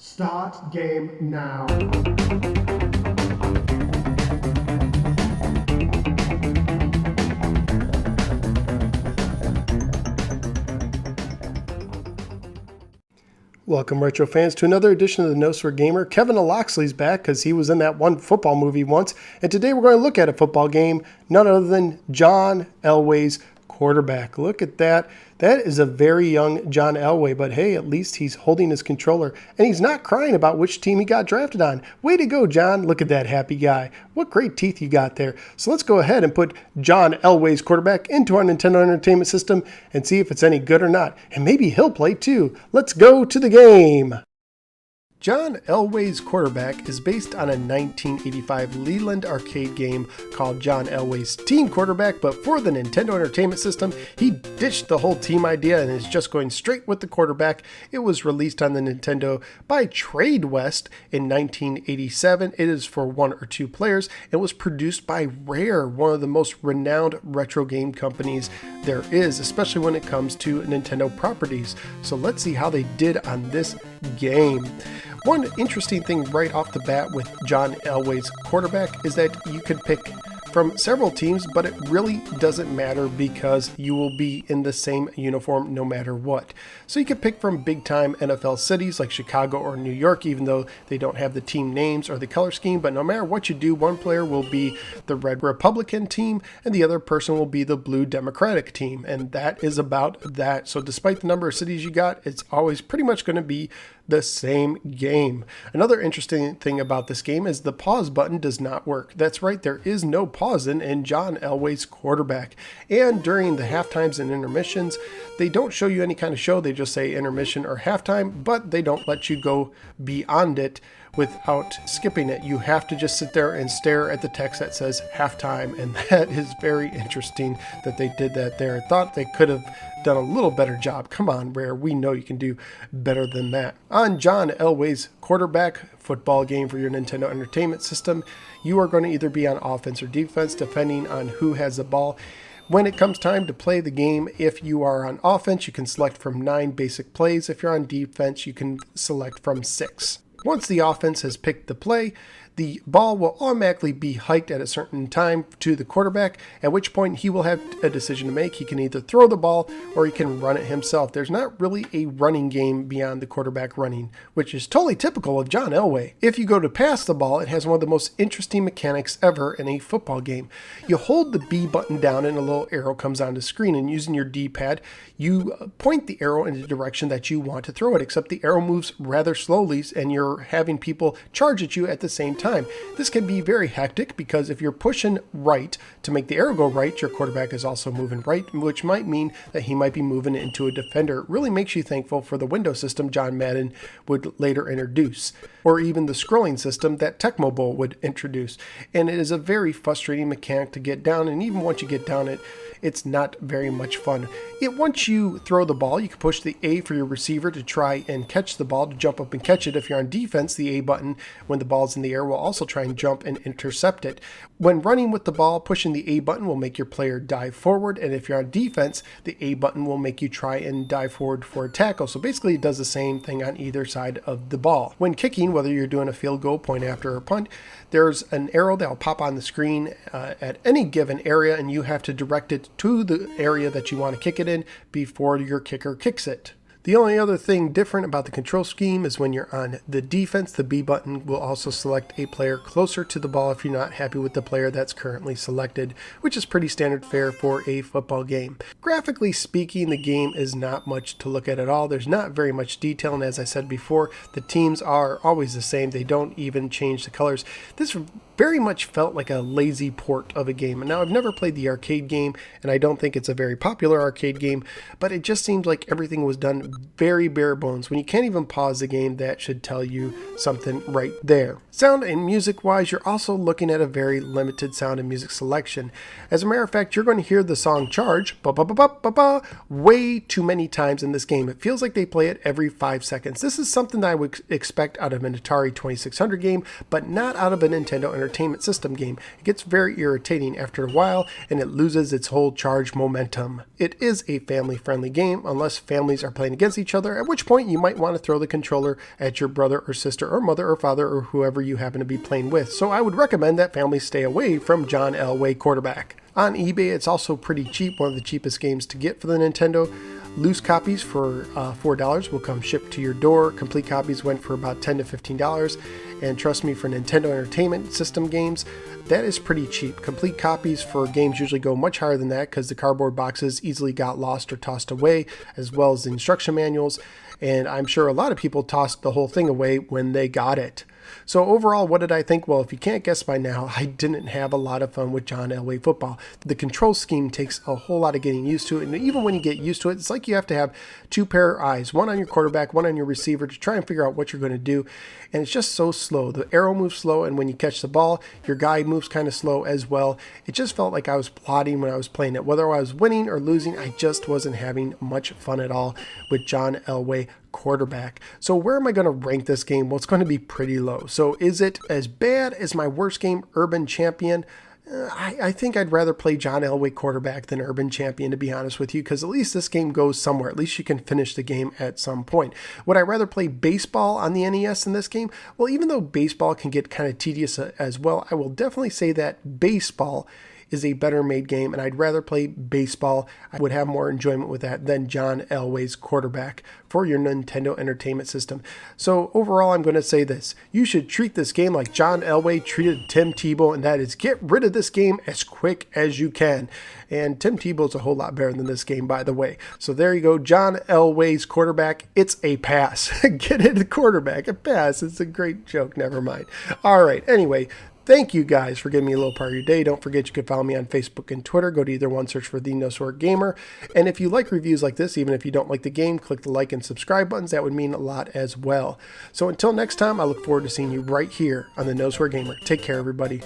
Start game now. Welcome, retro fans, to another edition of the Notes for Gamer. Kevin Loxley's back because he was in that one football movie once, and today we're going to look at a football game, none other than John Elway's quarterback. Look at that. That is a very young John Elway, but hey, at least he's holding his controller, and he's not crying about which team he got drafted on. Way to go, John. Look at that happy guy. What great teeth you got there. So let's go ahead and put John Elway's quarterback into our Nintendo Entertainment System and see if it's any good or not. And maybe he'll play too. Let's go to the game. John Elway's quarterback is based on a 1985 Leland arcade game called John Elway's Team Quarterback, but for the Nintendo Entertainment System, he ditched the whole team idea and is just going straight with the quarterback. It was released on the Nintendo by Tradewest in 1987. It is for 1 or 2 players. It was produced by Rare, one of the most renowned retro game companies there is, especially when it comes to Nintendo properties. So let's see how they did on this game. One interesting thing right off the bat with John Elway's quarterback is that you could pick from several teams, but it really doesn't matter because you will be in the same uniform no matter what. So you could pick from big time NFL cities like Chicago or New York, even though they don't have the team names or the color scheme, but no matter what you do, one player will be the red Republican team and the other person will be the blue Democratic team. And that is about that. So despite the number of cities you got, it's always pretty much going to be the same game. Another interesting thing about this game is the pause button does not work. That's right, there is no pause in John Elway's quarterback. And during the half times and intermissions, they don't show you any kind of show. They just say intermission or halftime, but they don't let you go beyond it without skipping it. You have to just sit there and stare at the text that says halftime, and that is very interesting that they did that there. I thought they could have done a little better job. Come on, Rare, we know you can do better than that. On John Elway's quarterback football game for your Nintendo Entertainment System, you are going to either be on offense or defense depending on who has the ball. When it comes time to play the game, if you are on offense, you can select from 9 basic plays. If you're on defense, you can select from 6. Once the offense has picked the play, the ball will automatically be hiked at a certain time to the quarterback, at which point he will have a decision to make. He can either throw the ball or he can run it himself. There's not really a running game beyond the quarterback running, which is totally typical of John Elway. If you go to pass the ball, it has one of the most interesting mechanics ever in a football game. You hold the B button down and a little arrow comes on the screen, and using your D-pad, you point the arrow in the direction that you want to throw it, except the arrow moves rather slowly and you're having people charge at you at the same time. This can be very hectic because if you're pushing right to make the arrow go right, your quarterback is also moving right, which might mean that he might be moving into a defender. It really makes you thankful for the window system John Madden would later introduce, or even the scrolling system that Tecmo Bowl would introduce. And it is a very frustrating mechanic to get down, and even once you get down it, it's not very much fun. Once you throw the ball, you can push the A for your receiver to try and catch the ball, to jump up and catch it. If you're on defense, the A button, when the ball's in the air, will also try and jump and intercept it. When running with the ball, pushing the A button will make your player dive forward, and if you're on defense, the A button will make you try and dive forward for a tackle. So basically, it does the same thing on either side of the ball. When kicking, whether you're doing a field goal, point after, or punt, there's an arrow that will pop on the screen at any given area, and you have to direct it to the area that you want to kick it in before your kicker kicks it. The only other thing different about the control scheme is when you're on the defense, the B button will also select a player closer to the ball if you're not happy with the player that's currently selected, which is pretty standard fare for a football game. Graphically speaking, the game is not much to look at all. There's not very much detail, and as I said before, the teams are always the same. They don't even change the colors. This very much felt like a lazy port of a game. And now I've never played the arcade game, and I don't think it's a very popular arcade game, but it just seems like everything was done very bare bones. When you can't even pause the game, that should tell you something right there. Sound and music wise, you're also looking at a very limited sound and music selection. As a matter of fact, you're going to hear the song Charge way too many times in this game. It feels like they play it every 5 seconds. This is something that I would expect out of an Atari 2600 game, but not out of a Nintendo Entertainment System game. It gets very irritating after a while, and it loses its whole charge momentum. It is a family-friendly game, unless families are playing together against each other, at which point you might want to throw the controller at your brother or sister or mother or father or whoever you happen to be playing with. So I would recommend that families stay away from John Elway Quarterback. On eBay, it's also pretty cheap, one of the cheapest games to get for the Nintendo. Loose copies for $4 will come shipped to your door. Complete copies went for about $10 to $15. And trust me, for Nintendo Entertainment System games, that is pretty cheap. Complete copies for games usually go much higher than that because the cardboard boxes easily got lost or tossed away, as well as the instruction manuals. And I'm sure a lot of people tossed the whole thing away when they got it. So overall, what did I think? Well, if you can't guess by now, I didn't have a lot of fun with John Elway football. The control scheme takes a whole lot of getting used to, and even when you get used to it, it's like you have to have two pair of eyes, one on your quarterback, one on your receiver, to try and figure out what you're going to do. And it's just so slow. The arrow moves slow, and when you catch the ball, your guy moves kind of slow as well. It just felt like I was plodding when I was playing it. Whether I was winning or losing, I just wasn't having much fun at all with John Elway Quarterback. So where am I going to rank this game? Well, it's going to be pretty low. So is it as bad as my worst game, Urban Champion? I think I'd rather play John Elway Quarterback than Urban Champion, to be honest with you, because at least this game goes somewhere. At least you can finish the game at some point. Would I rather play baseball on the NES in this game? Well, even though baseball can get kind of tedious as well, I will definitely say that baseball is a better made game, and I'd rather play baseball. I would have more enjoyment with that than John Elway's Quarterback for your Nintendo Entertainment System. So overall, I'm going to say this. You should treat this game like John Elway treated Tim Tebow, and that is get rid of this game as quick as you can. And Tim Tebow's a whole lot better than this game, by the way. So there you go, John Elway's Quarterback. It's a pass. Get it, quarterback, a pass. It's a great joke, never mind. All right, anyway, thank you guys for giving me a little part of your day. Don't forget you can follow me on Facebook and Twitter. Go to either one, search for The No Swear Gamer. And if you like reviews like this, even if you don't like the game, click the like and subscribe buttons. That would mean a lot as well. So until next time, I look forward to seeing you right here on The No Swear Gamer. Take care, everybody.